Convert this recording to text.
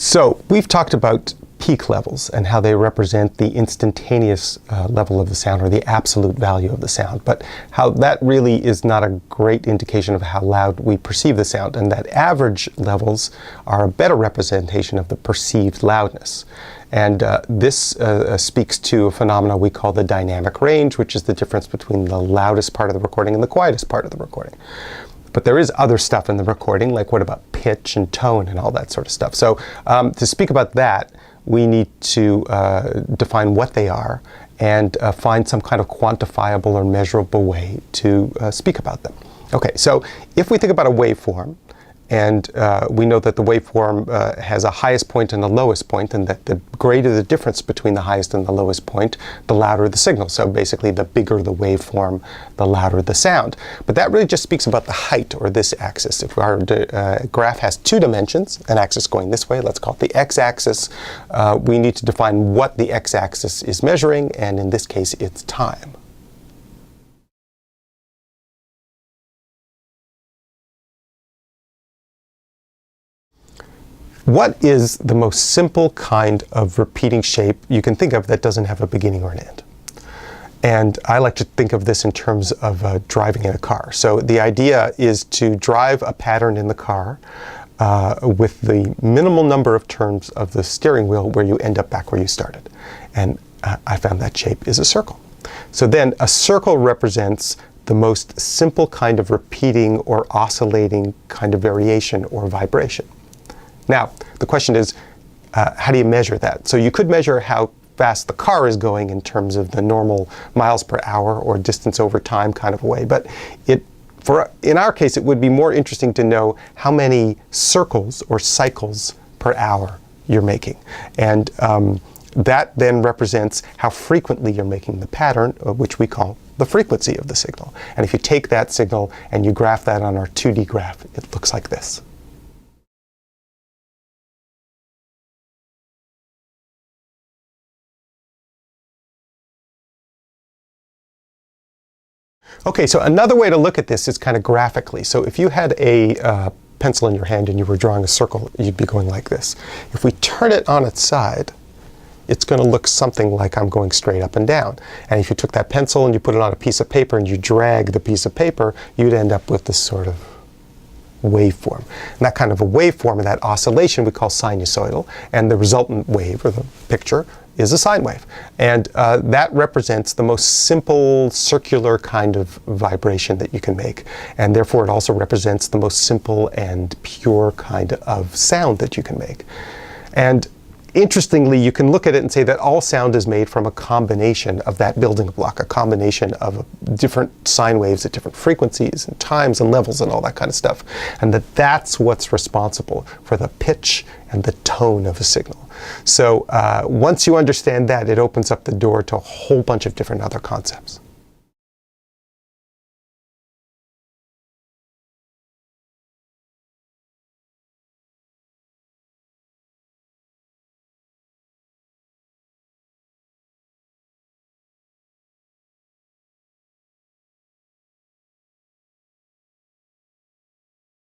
So we've talked about peak levels and how they represent the instantaneous level of the sound, or the absolute value of the sound, but how that really is not a great indication of how loud we perceive the sound, and that average levels are a better representation of the perceived loudness. And this speaks to a phenomenon we call the dynamic range, which is the difference between the loudest part of the recording and the quietest part of the recording. But there is other stuff in the recording, like what about pitch and tone and all that sort of stuff. So to speak about that, we need to define what they are and find some kind of quantifiable or measurable way to speak about them. Okay, so if we think about a waveform, and we know that the waveform has a highest point and a lowest point, and that the greater the difference between the highest and the lowest point, the louder the signal. So basically, the bigger the waveform, the louder the sound. But that really just speaks about the height, or this axis. If our graph has two dimensions, an axis going this way, let's call it the x-axis, we need to define what the x-axis is measuring, and in this case, it's time. What is the most simple kind of repeating shape you can think of that doesn't have a beginning or an end? And I like to think of this in terms of driving in a car. So the idea is to drive a pattern in the car with the minimal number of turns of the steering wheel where you end up back where you started. And I found that shape is a circle. So then a circle represents the most simple kind of repeating or oscillating kind of variation or vibration. Now, the question is, how do you measure that? So you could measure how fast the car is going in terms of the normal miles per hour or distance over time kind of way. But in our case, it would be more interesting to know how many circles or cycles per hour you're making. And that then represents how frequently you're making the pattern, which we call the frequency of the signal. And if you take that signal and you graph that on our 2D graph, it looks like this. Okay, so another way to look at this is kind of graphically. So if you had a pencil in your hand and you were drawing a circle, you'd be going like this. If we turn it on its side, it's going to look something like I'm going straight up and down. And if you took that pencil and you put it on a piece of paper and you drag the piece of paper, you'd end up with this sort of waveform. And that kind of a waveform, and that oscillation, we call sinusoidal. And the resultant wave, or the picture, is a sine wave. And that represents the most simple circular kind of vibration that you can make. And therefore, it also represents the most simple and pure kind of sound that you can make. And interestingly, you can look at it and say that all sound is made from a combination of that building block, a combination of different sine waves at different frequencies and times and levels and all that kind of stuff. And that's what's responsible for the pitch and the tone of a signal. So once you understand that, it opens up the door to a whole bunch of different other concepts.